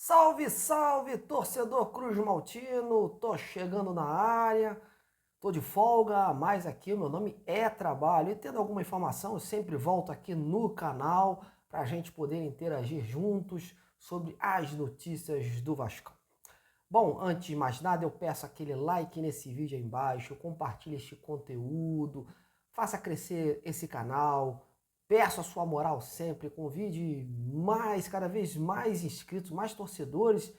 Salve, salve, torcedor Cruz Maltino, tô chegando na área, tô de folga, mas aqui o meu nome é trabalho e tendo alguma informação eu sempre volto aqui no canal para a gente poder interagir juntos sobre as notícias do Vascão. Bom, antes de mais nada eu peço aquele like nesse vídeo aí embaixo, compartilhe este conteúdo, faça crescer esse canal. Peço a sua moral sempre, convide cada vez mais inscritos, mais torcedores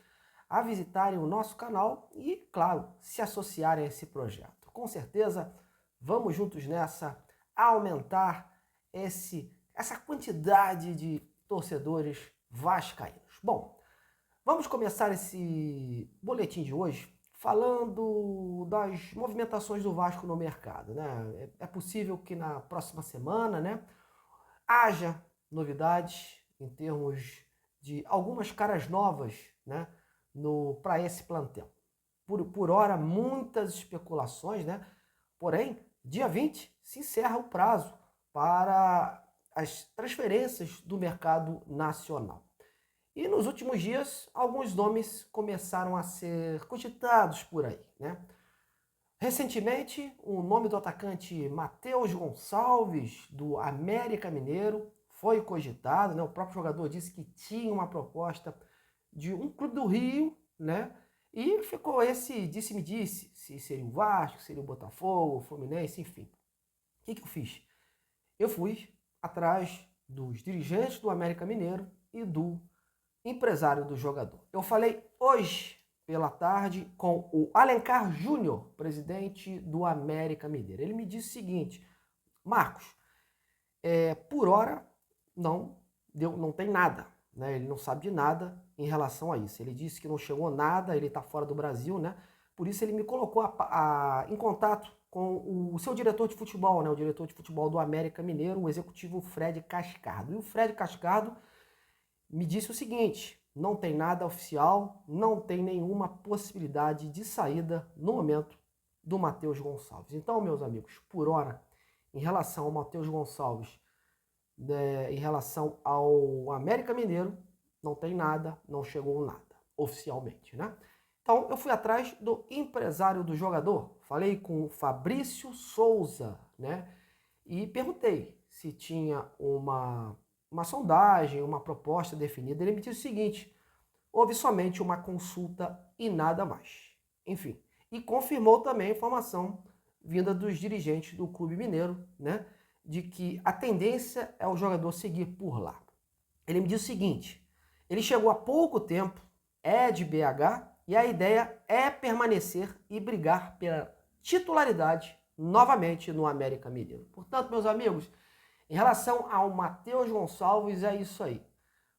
a visitarem o nosso canal e, claro, se associarem a esse projeto. Com certeza, vamos juntos nessa, aumentar essa quantidade de torcedores vascaínos. Bom, vamos começar esse boletim de hoje falando das movimentações do Vasco no mercado, né? É possível que na próxima semana, né, haja novidades em termos de algumas caras novas, né, para esse plantel. Por hora, muitas especulações, né? Porém, dia 20 se encerra o prazo para as transferências do mercado nacional. E nos últimos dias, alguns nomes começaram a ser cogitados por aí, né? Recentemente, o nome do atacante Matheus Gonçalves, do América Mineiro, foi cogitado, né? O próprio jogador disse que tinha uma proposta de um clube do Rio, né? E ficou esse disse-me-disse, se seria o Vasco, seria o Botafogo, o Fluminense, enfim. O que eu fiz? Eu fui atrás dos dirigentes do América Mineiro e do empresário do jogador. Eu falei hoje pela tarde com o Alencar Júnior, presidente do América Mineiro. Ele me disse o seguinte: Marcos, por hora não tem nada, né? Ele não sabe de nada em relação a isso. Ele disse que não chegou nada, ele está fora do Brasil, né? Por isso ele me colocou em contato com o seu diretor de futebol, né? O diretor de futebol do América Mineiro, o executivo Fred Cascardo. E o Fred Cascardo me disse o seguinte: não tem nada oficial, não tem nenhuma possibilidade de saída no momento do Matheus Gonçalves. Então, meus amigos, por hora, em relação ao Matheus Gonçalves, em relação ao América Mineiro, não tem nada, não chegou nada, oficialmente, né? Então, eu fui atrás do empresário do jogador, falei com o Fabrício Souza, né? E perguntei se tinha uma sondagem, uma proposta definida. Ele me disse o seguinte: houve somente uma consulta e nada mais. Enfim, e confirmou também a informação vinda dos dirigentes do Clube Mineiro, né, de que a tendência é o jogador seguir por lá. Ele me disse o seguinte: ele chegou há pouco tempo, é de BH, e a ideia é permanecer e brigar pela titularidade novamente no América Mineiro. Portanto, meus amigos, em relação ao Matheus Gonçalves, é isso aí.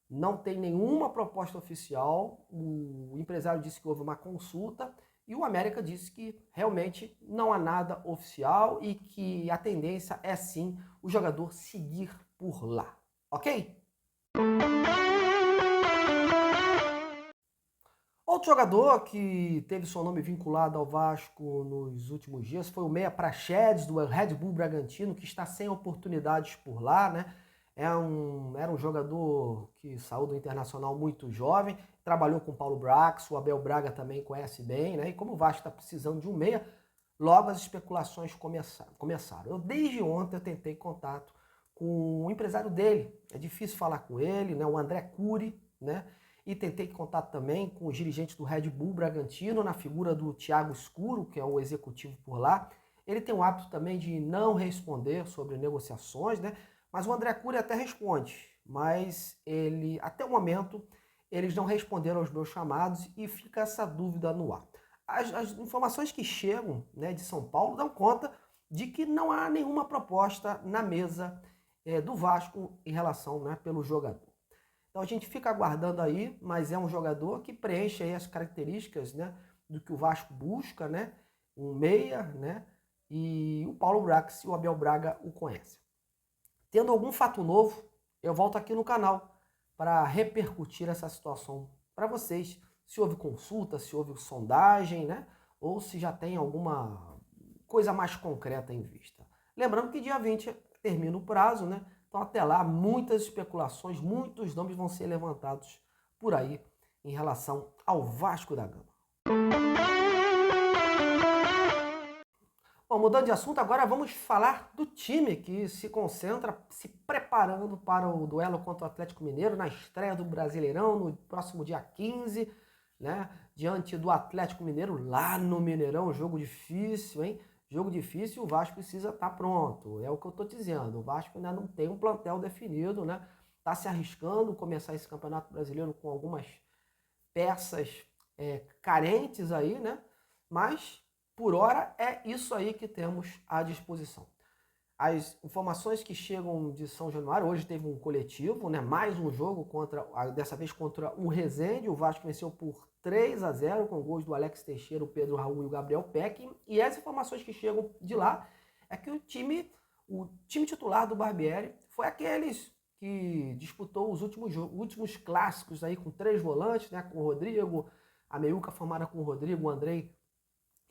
Não tem nenhuma proposta oficial, o empresário disse que houve uma consulta e o América disse que realmente não há nada oficial e que a tendência é sim o jogador seguir por lá, ok? Outro jogador que teve seu nome vinculado ao Vasco nos últimos dias foi o meia Praxedes, do Red Bull Bragantino, que está sem oportunidades por lá, né? Era um jogador que saiu do Internacional muito jovem, trabalhou com o Paulo Brax, o Abel Braga também conhece bem, né? E como o Vasco está precisando de um meia, logo as especulações começaram. Eu, desde ontem, eu tentei contato com o empresário dele. É difícil falar com ele, né? O André Cury, né? E tentei contato também com os dirigentes do Red Bull Bragantino, na figura do Thiago Escuro, que é o executivo por lá. Ele tem o hábito também de não responder sobre negociações, né? Mas o André Cury até responde, mas até o momento, eles não responderam aos meus chamados e fica essa dúvida no ar. As informações que chegam, né, de São Paulo dão conta de que não há nenhuma proposta na mesa do Vasco em relação, né, pelo jogador. Então a gente fica aguardando aí, mas é um jogador que preenche aí as características, né, do que o Vasco busca, né, um meia, né, e o Paulo Brax e o Abel Braga o conhecem. Tendo algum fato novo, eu volto aqui no canal para repercutir essa situação para vocês, se houve consulta, se houve sondagem, né, ou se já tem alguma coisa mais concreta em vista. Lembrando que dia 20 termina o prazo, né? Então até lá muitas especulações, muitos nomes vão ser levantados por aí em relação ao Vasco da Gama. Bom, mudando de assunto, agora vamos falar do time que se concentra se preparando para o duelo contra o Atlético Mineiro na estreia do Brasileirão no próximo dia 15, né? Diante do Atlético Mineiro lá no Mineirão, jogo difícil, hein? Jogo difícil, o Vasco precisa estar pronto, é o que eu estou dizendo. O Vasco ainda não tem um plantel definido, né? Está se arriscando começar esse Campeonato Brasileiro com algumas peças carentes aí, né? Mas por hora é isso aí que temos à disposição. As informações que chegam de São Januário, hoje teve um coletivo, né? Mais um jogo dessa vez contra o Resende. O Vasco venceu por 3-0 com gols do Alex Teixeira, o Pedro Raul e o Gabriel Peck. E as informações que chegam de lá é que o time titular do Barbieri foi aqueles que disputou os últimos clássicos aí com 3 volantes, né? Com o Rodrigo, a meiuca formada com o Rodrigo, o Andrei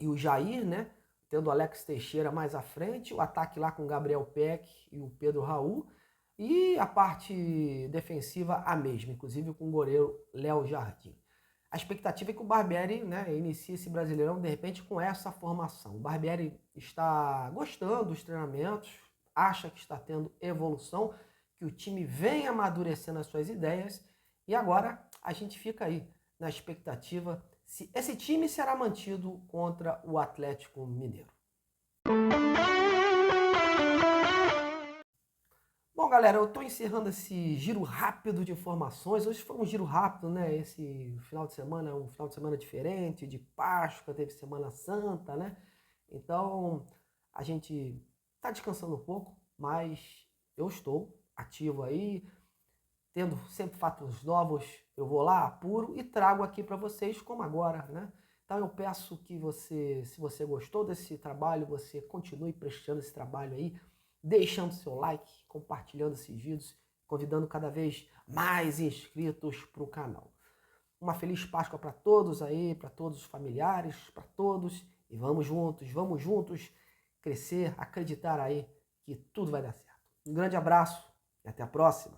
e o Jair, né? Tendo o Alex Teixeira mais à frente, o ataque lá com o Gabriel Peck e o Pedro Raul, e a parte defensiva a mesma, inclusive com o goleiro Léo Jardim. A expectativa é que o Barbieri, né, inicie esse Brasileirão, de repente, com essa formação. O Barbieri está gostando dos treinamentos, acha que está tendo evolução, que o time vem amadurecendo as suas ideias, e agora a gente fica aí na expectativa se esse time será mantido contra o Atlético Mineiro. Bom, galera, eu estou encerrando esse giro rápido de informações. Hoje foi um giro rápido, né? Esse final de semana é um final de semana diferente, de Páscoa, teve Semana Santa, né? Então, a gente está descansando um pouco, mas eu estou ativo aí, tendo sempre fatos novos, eu vou lá, apuro e trago aqui para vocês, como agora, né? Então eu peço que você, se você gostou desse trabalho, você continue prestando esse trabalho aí, deixando seu like, compartilhando esses vídeos, convidando cada vez mais inscritos para o canal. Uma feliz Páscoa para todos aí, para todos os familiares, para todos, e vamos juntos crescer, acreditar aí que tudo vai dar certo. Um grande abraço e até a próxima.